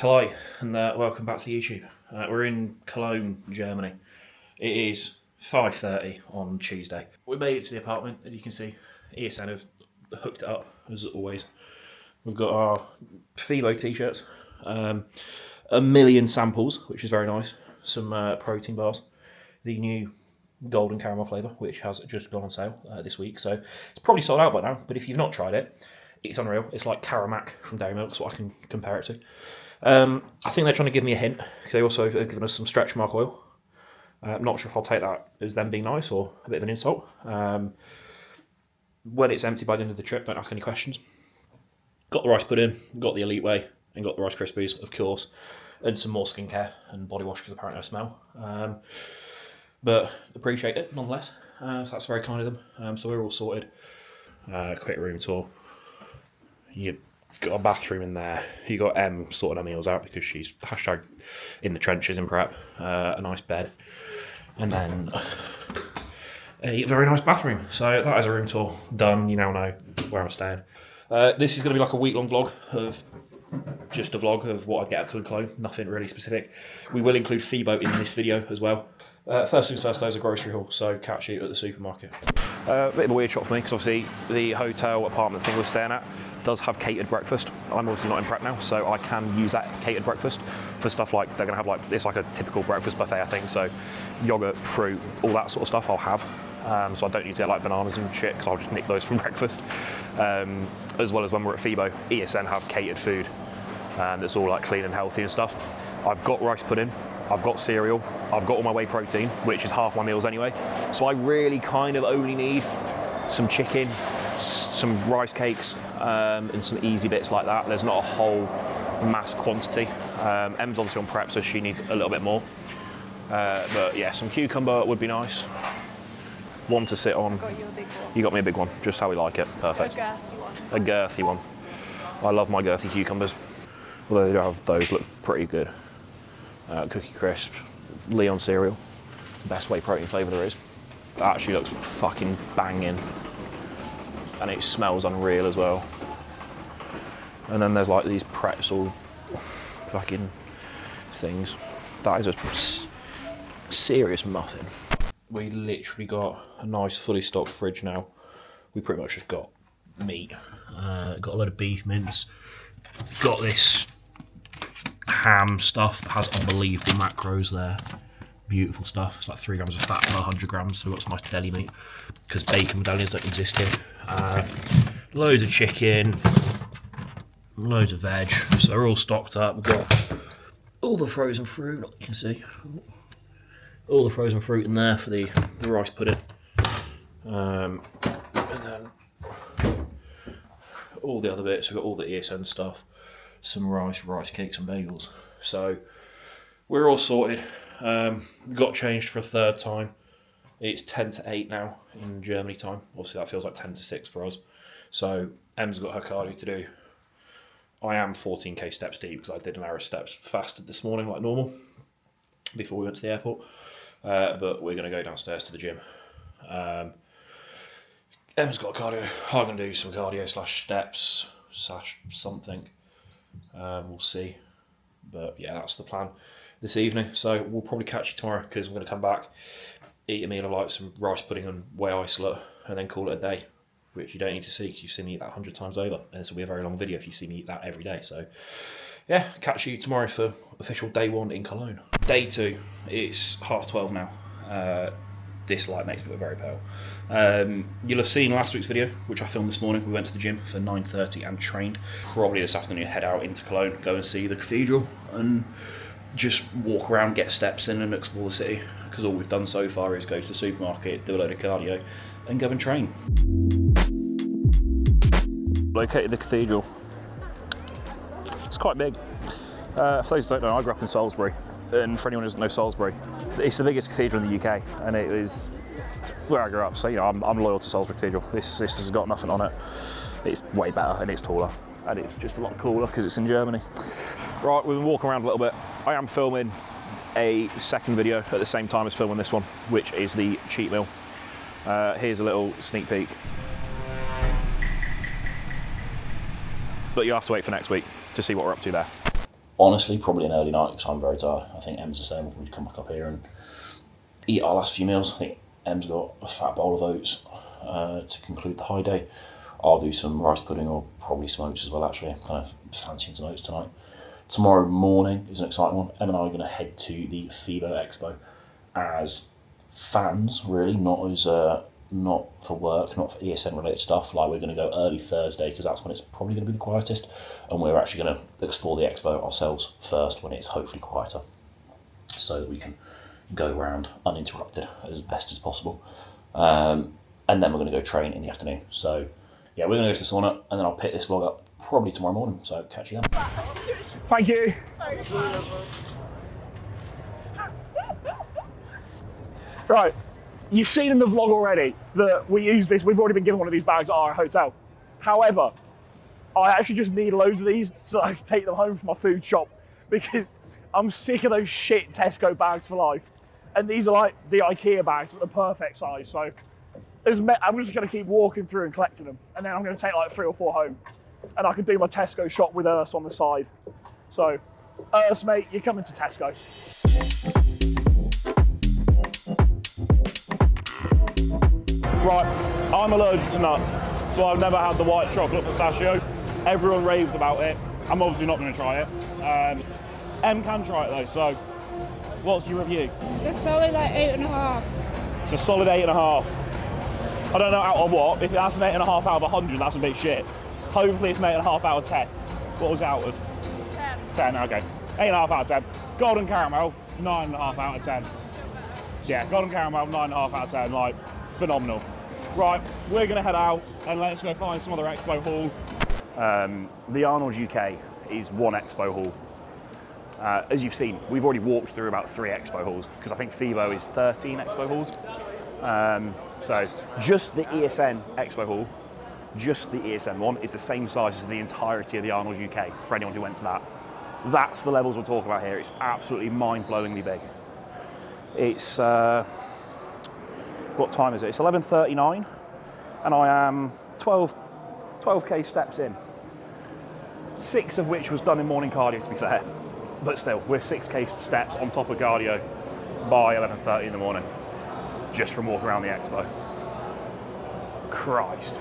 Hello and welcome back to the YouTube. We're in Cologne, Germany. It is 5:30 on Tuesday. We made it to the apartment, as you can see. ESN have hooked it up, as always. We've got our Fibo t-shirts, a million samples, which is very nice, some protein bars, the new golden caramel flavour, which has just gone on sale this week, so it's probably sold out by now, but if you've not tried it, it's unreal. It's like Caramac from Dairy Milk, that's what I can compare it to. I think they're trying to give me a hint, because they also have given us some stretch mark oil. I'm not sure if I'll take that as them being nice or a bit of an insult. When it's empty by the end of the trip, don't ask any questions. Got the rice pudding, got the Elite Way, and got the Rice Krispies, of course, and some more skincare and body wash, because apparently I smell. But appreciate it, nonetheless. So that's very kind of them. So we're all sorted. Quick room tour. You've got a bathroom in there. You got Em sorting her meals out because she's hashtag in the trenches in prep. A nice bed. And then a very nice bathroom. So that is a room tour done. You now know where I'm staying. This is going to be like a week-long vlog of just a vlog of what I get up to in Cologne. Nothing really specific. We will include Fibo in this video as well. First things first, there's a grocery haul, so catch you at the supermarket. A bit of a weird shot for me, because obviously the hotel apartment thing we're staying at does have catered breakfast. I'm obviously not in prep now, so I can use that catered breakfast for stuff like, they're going to have like, it's like a typical breakfast buffet, I think, so yogurt, fruit, all that sort of stuff I'll have. So I don't need to get like bananas and shit, because I'll just nick those from breakfast. As well as when we're at Fibo, ESN have catered food, that's all like clean and healthy and stuff. I've got rice pudding, I've got cereal, I've got all my whey protein, which is half my meals anyway. So I really kind of only need some chicken, some rice cakes, and some easy bits like that. There's not a whole mass quantity. Em's obviously on prep, so she needs a little bit more. But yeah, some cucumber would be nice. One to sit on. Got you a big one. You got me a big one, just how we like it. Perfect. A girthy one. A girthy one. I love my girthy cucumbers. Although they do have those look pretty good. Cookie Crisp, Leon cereal, best whey protein flavour there is. It actually looks fucking banging, and it smells unreal as well. And then there's like these pretzel fucking things. That is a serious muffin. We literally got a nice fully stocked fridge now. We pretty much just got meat, got a load of beef mince, got this ham stuff that has unbelievable macros there. Beautiful stuff. It's like 3 grams of fat per 100 grams, so we've got some nice deli meat, because bacon medallions don't exist here. Loads of chicken, loads of veg, so they're all stocked up. We've got all the frozen fruit, you can see. All the frozen fruit in there for the rice pudding. And then all the other bits, we've got all the ESN stuff. Some rice cakes and bagels. So we're all sorted. Got changed for a third time. It's 10 to 8 now in Germany time. Obviously that feels like 10 to 6 for us. So Em's got her cardio to do. I am 14k steps deep, because I did an hour of steps fasted this morning like normal before we went to the airport. But we're going to go downstairs to the gym. Em's got cardio. I'm going to do some cardio / steps / something. We'll see, but yeah, that's the plan this evening. So we'll probably catch you tomorrow, because I'm going to come back, eat a meal of like some rice pudding and whey isolate, and then call it a day, which you don't need to see, because you've seen me eat that 100 times over, and this will be a very long video if you see me eat that every day. So yeah, catch you tomorrow for official day 1 in Cologne. Day 2, it's 12:30 now. This light makes me look very pale. You'll have seen last week's video, which I filmed this morning. We went to the gym for 9:30 and trained. Probably this afternoon head out into Cologne, go and see the cathedral, and just walk around, get steps in and explore the city, because all we've done so far is go to the supermarket, do a load of cardio, and go and train. Located the cathedral. It's quite big. For those who don't know, I grew up in Salisbury. And for anyone who doesn't know Salisbury, it's the biggest cathedral in the UK, and it is where I grew up. So you know, I'm loyal to Salisbury Cathedral. This has got nothing on it. It's way better, and it's taller, and it's just a lot cooler because it's in Germany. Right, we've been walking around a little bit. I am filming a second video at the same time as filming this one, which is the cheat meal. Here's a little sneak peek. But you'll have to wait for next week to see what we're up to there. honestly, probably an early night because I'm very tired. I think Em's the same. We'd come back up here and eat our last few meals. I think Em's got a fat bowl of oats to conclude the high day. I'll do some rice pudding or probably smokes as well, actually. I'm kind of fancying some oats tonight. Tomorrow morning is an exciting one. Em and I are going to head to the Fibo Expo as fans, really, not for work, not for ESN related stuff. Like, we're going to go early Thursday because that's when it's probably going to be the quietest, and we're actually going to explore the expo ourselves first when it's hopefully quieter, so that we can go around uninterrupted as best as possible. And then we're going to go train in the afternoon. So yeah, we're going to go to the sauna, and then I'll pick this vlog up probably tomorrow morning. So catch you then. Thank you. Right, you've seen in the vlog already that we use this. We've already been given one of these bags at our hotel. However, I actually just need loads of these so I can take them home from my food shop, because I'm sick of those shit Tesco bags for life. And these are like the IKEA bags, but the perfect size. So I'm just going to keep walking through and collecting them, and then I'm going to take like 3 or 4 home, and I can do my Tesco shop with Urs on the side. So, Urs, mate, you're coming to Tesco. Right, I'm allergic to nuts, so I've never had the white chocolate pistachio. Everyone raves about it. I'm obviously not going to try it. Em can try it though, so what's your review? It's solid like 8.5. It's a solid 8.5. I don't know out of what. If that's an 8.5 out of 100, that's a big shit. Hopefully it's an 8.5 out of 10. What was it out of? 10. 10, okay. 8.5 out of 10. Golden caramel, 9.5 out of 10. Yeah, golden caramel, 9.5 out of 10. Like, phenomenal. Right, we're gonna head out and let's go find some other expo hall. The Arnold UK is one expo hall. As you've seen, we've already walked through about 3 expo halls, because I think Fibo is 13 expo halls. So just the ESN expo hall, just the ESN one, is the same size as the entirety of the Arnold UK, for anyone who went to that. That's the levels we're talking about here. It's absolutely mind-blowingly big. It's, what time is it? It's 11:39, and I am 12k steps in. 6 of which was done in morning cardio, to be fair. But still, we're 6k steps on top of cardio by 11:30 in the morning, just from walking around the expo. Christ.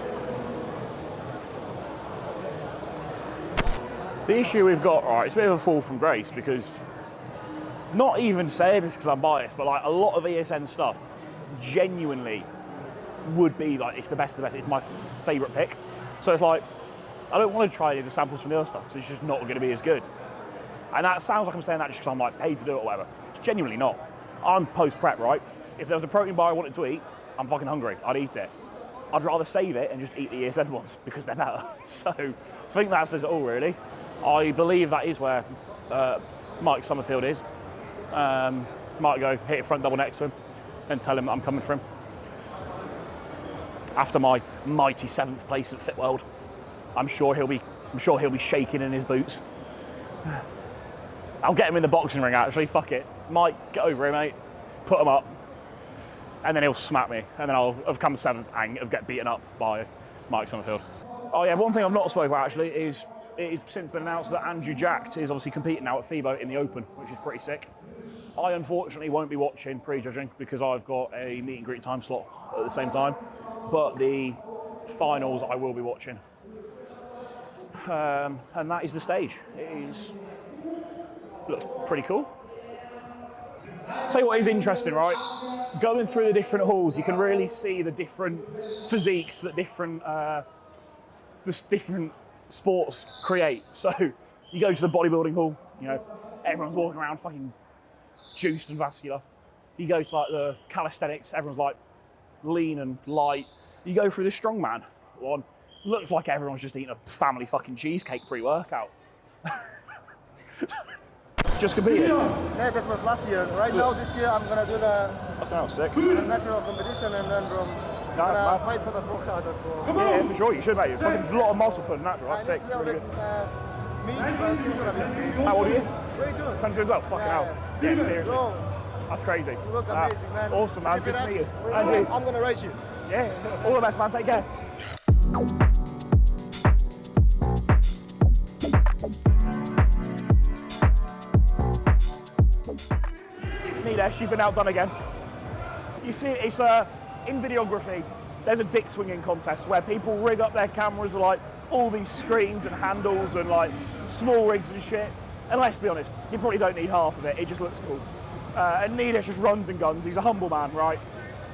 The issue we've got, right, it's a bit of a fall from grace, because, not even saying this because I'm biased, but like a lot of ESN stuff genuinely would be like, it's the best of the best. It's my favourite pick. So it's like, I don't want to try any of the samples from the other stuff because it's just not going to be as good. And that sounds like I'm saying that just because I'm like paid to do it or whatever. It's genuinely not. I'm post-prep, right? If there was a protein bar I wanted to eat, I'm fucking hungry, I'd eat it. I'd rather save it and just eat the ESN ones because they're better. So I think that says it all, really. I believe that is where Mike Summerfield is. Might go hit a front double next to him and tell him I'm coming for him. After my mighty 7th place at Fit World, I'm sure he'll be shaking in his boots. I'll get him in the boxing ring, actually. Fuck it. Mike, get over here, mate. Put him up. And then he'll smack me. And then I'll have come 7th and get beaten up by Mike Summerfield. Oh yeah, one thing I've not spoken about, actually, is it has since been announced that Andrew Jacked is obviously competing now at Fibo in the Open, which is pretty sick. I unfortunately won't be watching pre-judging because I've got a meet and greet time slot at the same time. But the finals I will be watching. And that is the stage. Looks pretty cool. Tell you what is interesting, right? Going through the different halls, you can really see the different physiques that different sports create. So you go to the bodybuilding hall, you know, everyone's walking around fucking juiced and vascular. You go to like the calisthenics, everyone's like lean and light. You go through the strongman one, looks like everyone's just eating a family fucking cheesecake pre-workout. Just competing? Yeah, this was last year. Right now, this year, I'm gonna do the sick. natural competition, and then from gonna fight for the pro card as well. Yeah, for sure. You should, mate. Fucking a lot of muscle for the natural. That's sick. Really good. Meat, but it's gonna be. How old are you? 22. 22 as well. Fucking hell. Yeah, seriously. Bro, that's crazy. you look amazing, man. Awesome, man. Keep Good it to up. meet you. And you. I'm gonna race you. Yeah. All the best, man. Take care. Nidesh, you've been outdone again. You see, it's in videography, there's a dick swinging contest where people rig up their cameras with like all these screens and handles and like small rigs and shit. And let's be honest, you probably don't need half of it, it just looks cool. And Nidesh just runs and guns, he's a humble man, right?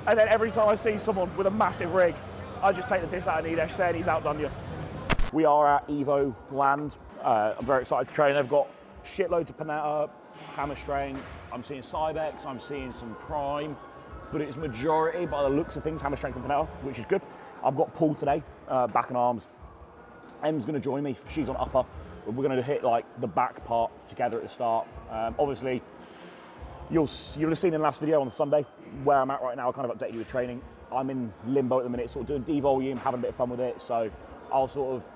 And then every time I see someone with a massive rig, I just take the piss out of Nidesh saying he's outdone you. We are at Evo Land. I'm very excited to train. They've got shitloads of Panetta, hammer strength. I'm seeing Cybex, I'm seeing some Prime, but it's majority, by the looks of things, hammer strength and Panetta, which is good. I've got Paul today, back and arms. Em's gonna join me, she's on upper. We're gonna hit like the back part together at the start. Obviously, you'll have seen in the last video on the Sunday where I'm at right now. I kind of updated you with training. I'm in limbo at the minute, sort of doing devolume, having a bit of fun with it. So I'll sort of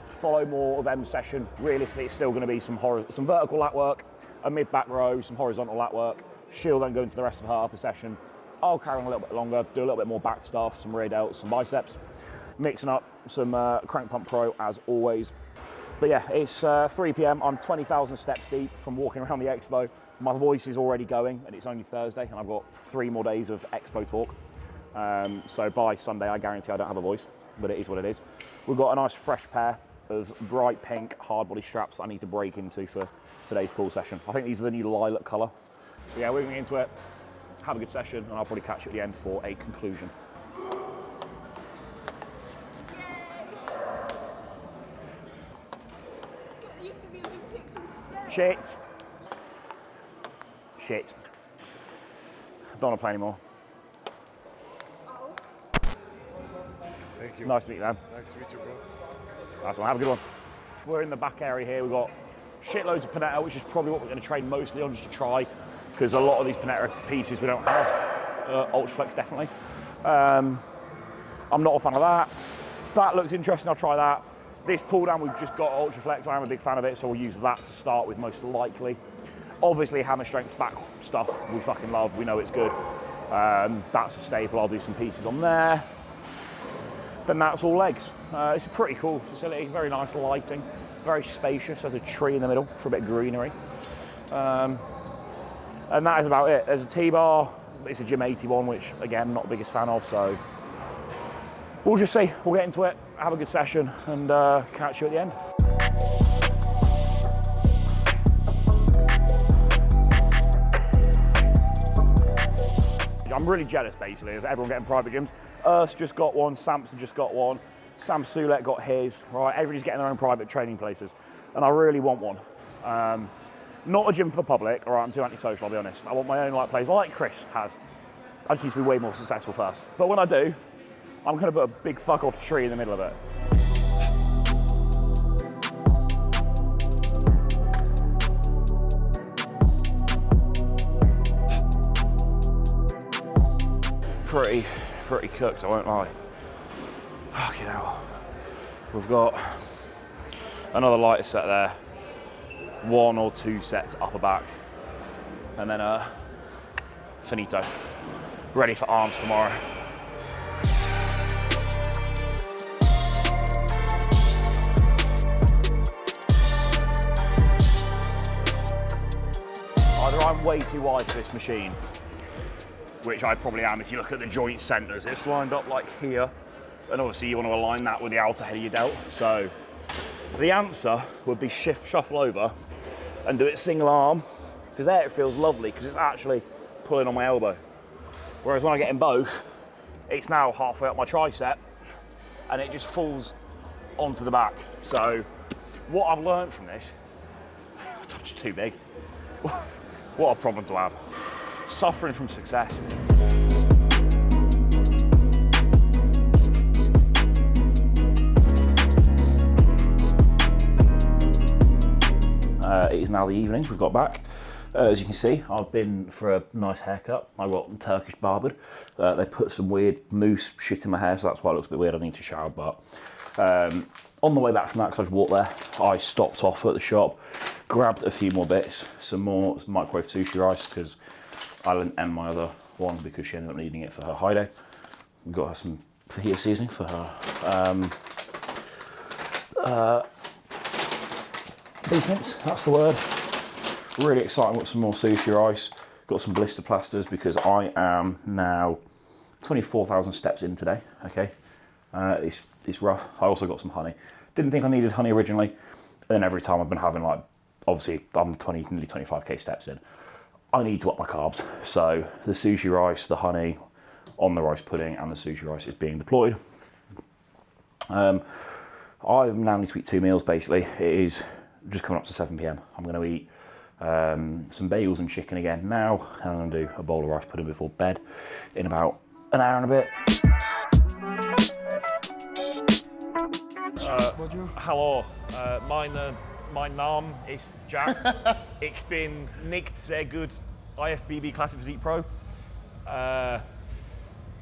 follow more of Em's session. Realistically, it's still gonna be some vertical lat work, a mid back row, some horizontal lat work. She'll then go into the rest of her upper session. I'll carry on a little bit longer, do a little bit more back stuff, some rear delts, some biceps, mixing up some crank pump pro as always. But yeah, it's 3 p.m. I'm 20,000 steps deep from walking around the expo. My voice is already going, and it's only Thursday, and I've got 3 more days of expo talk. So by Sunday, I guarantee I don't have a voice, but it is what it is. We've got a nice fresh pair of bright pink hard body straps that I need to break into for today's pool session. I think these are the new lilac colour. But yeah, we're going into it, have a good session, and I'll probably catch you at the end for a conclusion. Shit. Shit. Don't want to play anymore. Thank you. Nice to meet you, man. Nice to meet you, bro. Nice one, have a good one. We're in the back area here. We've got shitloads of Panetta, which is probably what we're going to train mostly on, just to try, because a lot of these Panetta pieces we don't have. Ultraflex, definitely. I'm not a fan of that. That looks interesting, I'll try that. This pull down, we've just got Ultraflex. I'm a big fan of it, so we'll use that to start with most likely. Obviously, hammer strength back stuff we fucking love. We know it's good. That's a staple. I'll do some pieces on there. Then that's all legs. It's a pretty cool facility. Very nice lighting. Very spacious. There's a tree in the middle for a bit of greenery. And that is about it. There's a T-bar. It's a Gym 81, which again, not the biggest fan of. So we'll just see. We'll get into it. Have a good session and catch you at the end. I'm really jealous, basically, of everyone getting private gyms. Earth's just got one, Samson just got one, Sam Sulet got his, right? Everybody's getting their own private training places, and I really want one. Not a gym for the public, all right, I'm too antisocial, I'll be honest. I want my own like place, like Chris has. I just need to be way more successful first. But when I do, I'm gonna put a big fuck off tree in the middle of it. Pretty cooked, I won't lie. Fucking hell. We've got another lighter set there. 1 or 2 sets upper back. And then finito. Ready for arms tomorrow. Either I'm way too wide for this machine, which I probably am if you look at the joint centers. It's lined up like here, and obviously you want to align that with the outer head of your delt. So the answer would be shuffle over and do it single arm, because there it feels lovely, because it's actually pulling on my elbow. Whereas when I get in both, it's now halfway up my tricep, and it just falls onto the back. So what I've learned from this, touch too big. What a problem to have. Suffering from success. It is now the evening, we've got back. As you can see, I've been for a nice haircut. I got Turkish barbered. They put some weird mousse shit in my hair, so that's why it looks a bit weird. I need to shower, but on the way back from that, because I just walked there, I stopped off at the shop, grabbed a few more bits, some microwave sushi rice, because I lent Em my other one because she ended up needing it for her high day. We got her some fajita seasoning for her beef mince, that's the word. Really exciting with some more sushi rice. Got some blister plasters because I am now 24,000 steps in today. Okay, it's rough. I also got some honey. Didn't think I needed honey originally, and then every time I've been having, like, obviously I'm nearly 25k steps in. I need to up my carbs. So the sushi rice, the honey on the rice pudding, and the sushi rice is being deployed. I now need to eat 2 meals basically. It is just coming up to 7 p.m. I'm going to eat some bagels and chicken again now, and I'm going to do a bowl of rice pudding before bed in about an hour and a bit. Hallo, mein Name ist Jack. Ich bin nicht sehr gut IFBB Classic Physique Pro.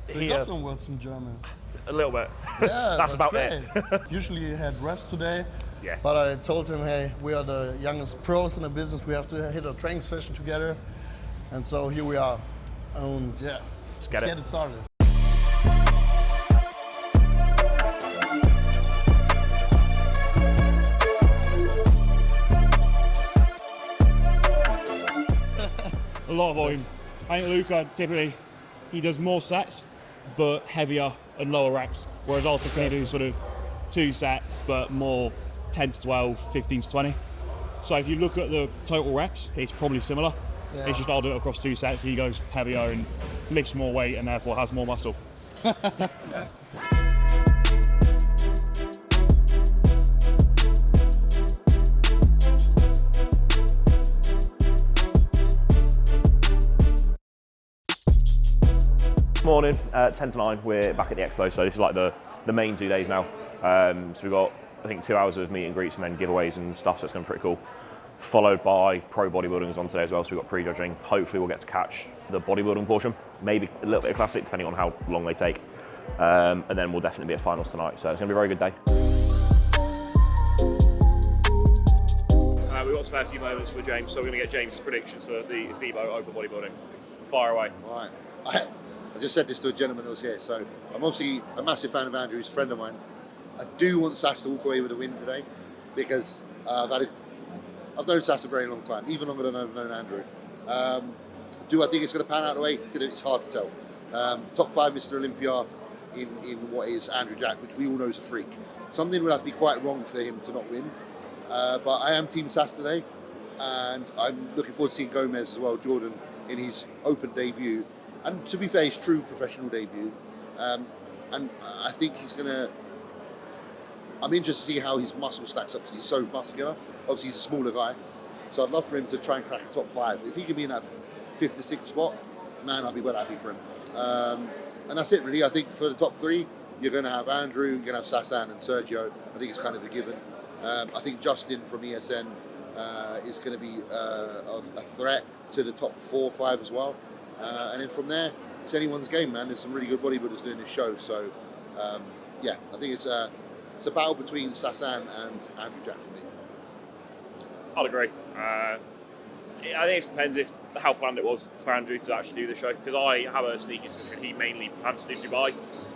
So you got some words in German. A little bit. Yeah, that's about great. it. Usually he had rest today. Yeah. But I told him, hey, we are the youngest pros in the business. We have to hit a training session together. And so here we are. And yeah, let's get it started. A lot of volume. I think Luca, typically, he does more sets, but heavier and lower reps. Whereas I'll typically do sort of 2 sets, but more 10 to 12, 15 to 20. So if you look at the total reps, it's probably similar. Yeah. It's just I'll do it across 2 sets. He goes heavier and lifts more weight and therefore has more muscle. Morning, 10 to 9, we're back at the expo, so this is like the main 2 days now. So we've got, I think, 2 hours of meet and greets and then giveaways and stuff, so it's going to be pretty cool. Followed by pro bodybuilding on today as well, so we've got pre-judging. Hopefully we'll get to catch the bodybuilding portion, maybe a little bit of classic, depending on how long they take. And then we'll definitely be at finals tonight, so it's going to be a very good day. We've got a spare few moments with James, so we're going to get James' predictions for the Fibo Open Bodybuilding. Fire away. Right. I just said this to a gentleman that was here, so I'm obviously a massive fan of Andrew, he's a friend of mine. I do want Sass to walk away with a win today because I've known Sass a very long time, even longer than I've known Andrew. Do I think it's going to pan out the way? It's hard to tell. Top 5 Mr. Olympia in what is Andrew Jack, which we all know is a freak. Something would have to be quite wrong for him to not win. But I am Team Sass today, and I'm looking forward to seeing Gomez as well, Jordan, in his open debut. And to be fair, his true professional debut. And I think he's going to... I'm interested to see how his muscle stacks up because he's so muscular. Obviously, he's a smaller guy. So I'd love for him to try and crack a top 5. If he can be in that 5th to 6th spot, man, I'd be well happy for him. And that's it, really. I think for the top 3, you're going to have Andrew, you're going to have Sassan and Sergio. I think it's kind of a given. I think Justin from ESN is going to be a threat to the top 4 or 5 as well. And then from there, it's anyone's game, man. There's some really good bodybuilders doing this show. So, yeah, I think it's a battle between Sassan and Andrew Jack for me. I'll agree. I think it depends how planned it was for Andrew to actually do the show, because I have a sneaky suspicion he mainly planned to do Dubai,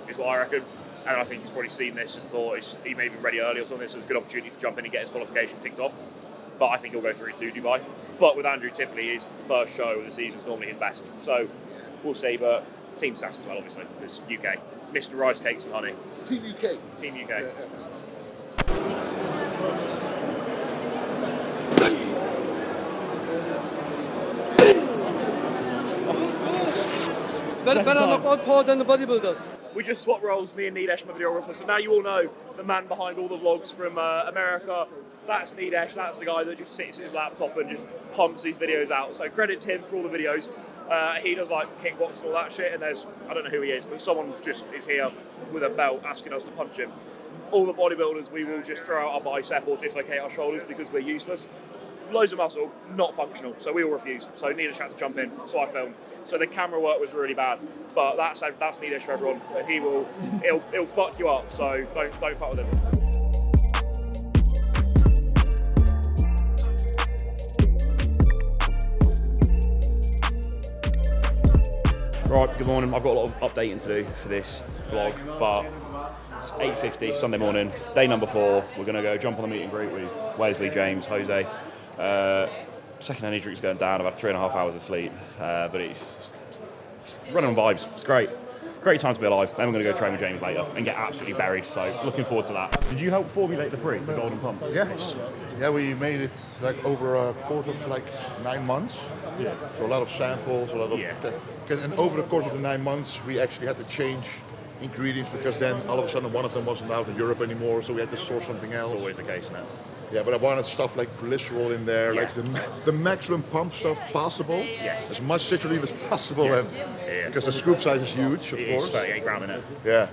is what I reckon. And I think he's probably seen this and thought he may be ready early or something, so it's a good opportunity to jump in and get his qualification ticked off. But I think he'll go through to Dubai. But with Andrew, typically his first show of the season is normally his best. So we'll see, but Team Sass as well, obviously, because UK. Mr. Rice Cakes and Honey. Team UK. Team UK. Better knockout power than the bodybuilders. We just swapped roles, me and Nidesh, my videographer. So now you all know the man behind all the vlogs from America. That's Nidesh, that's the guy that just sits at his laptop and just pumps these videos out. So credit to him for all the videos. He does like kickbox and all that shit, and I don't know who he is, but someone just is here with a belt asking us to punch him. All the bodybuilders, we will just throw out our bicep or dislocate our shoulders because we're useless. Loads of muscle, not functional, so we all refuse. So Nidesh had to jump in, so I filmed. So the camera work was really bad, but that's Nidesh for everyone, and he'll fuck you up. So don't fuck with him. Right, good morning. I've got a lot of updating to do for this vlog, but it's 8:50 Sunday morning, day number 4. We're going to go jump on the meet and greet with Wesley, James, Jose. second energy drink's going down. I've had 3.5 hours of sleep, but it's running on vibes. It's great. Great time to be alive. Then I'm going to go train with James later and get absolutely buried. So looking forward to that. Did you help formulate the prix, the Golden Pump? Yeah, we made it like over a course of like 9 months. Yeah. So a lot of samples, a lot of and over the course of the 9 months, we actually had to change ingredients because then all of a sudden one of them wasn't out in Europe anymore, so we had to source something else. It's always the case now. Yeah, but I wanted stuff like glycerol in there, like the maximum pump stuff possible. Yes. As much citrulline as possible, Yes. and because the scoop size is huge, of course. It's 38 gram in it. Yeah,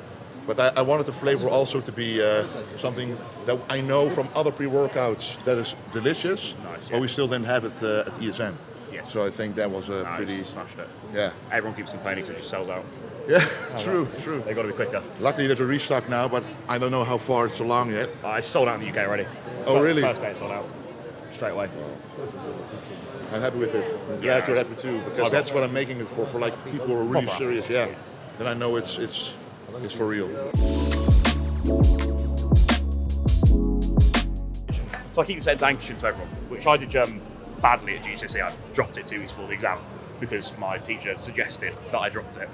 but I wanted the flavor also to be something that I know from other pre-workouts that is delicious, but we still didn't have it at ESN. Yes. So I think that was a pretty... smashed it. Yeah. Everyone keeps complaining because it just sells out. Yeah, true. They've got to be quicker. Luckily there's a restock now, but I don't know how far it's along yet. It's sold out in the UK already. Oh, really? First day it sold out. Straight away. I'm happy with it. I'm glad you're happy too, because that's what I'm making it for like people who are really serious. Yeah. Then I know it's for real. So I keep saying thank you to everyone, which I did badly at GCSE. I dropped it 2 weeks before the exam because my teacher suggested that I dropped it.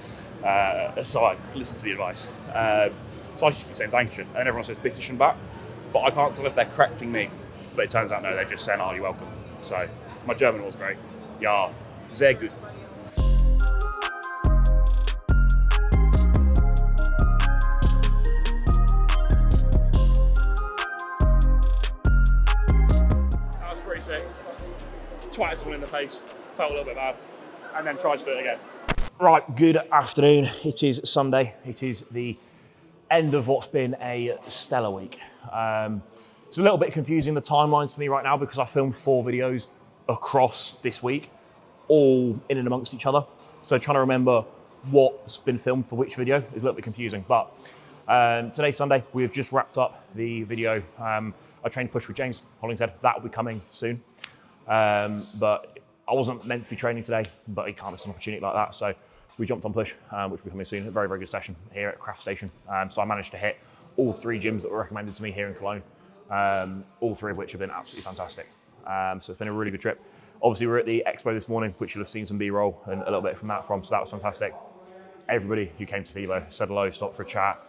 So I listened to the advice. So I just keep saying thank you, and everyone says British and back, but I can't tell if they're correcting me. But it turns out no, they're just saying, "Oh, you're welcome." So my German was great. Ja, sehr gut. That was pretty sick. Twatted someone in the face, felt a little bit bad, and then tried to do it again. Right, good afternoon. It is Sunday. It is the end of what's been a stellar week. It's a little bit confusing, the timelines for me right now, because I filmed 4 videos across this week, all in and amongst each other. So trying to remember what's been filmed for which video is a little bit confusing. But today's Sunday. We've just wrapped up the video. I trained push with James Hollingshead. That will be coming soon. But I wasn't meant to be training today, but he can't miss an opportunity like that. So we jumped on push, which will be coming soon. A very, very good session here at Craft Station. So I managed to hit all 3 gyms that were recommended to me here in Cologne. All 3 of which have been absolutely fantastic. So it's been a really good trip. Obviously, we were at the expo this morning, which you'll have seen some B-roll and a little bit from that, so that was fantastic. Everybody who came to Fibo said hello, stopped for a chat,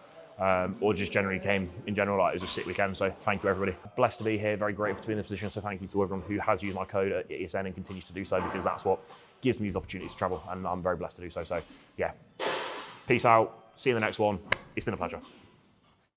or just generally came in general. Like, it was a sick weekend, so thank you everybody. Blessed to be here, very grateful to be in this position, so thank you to everyone who has used my code at ESN and continues to do so, because that's what gives me these opportunities to travel, and I'm very blessed to do so. So yeah, peace out, see you in the next one. It's been a pleasure.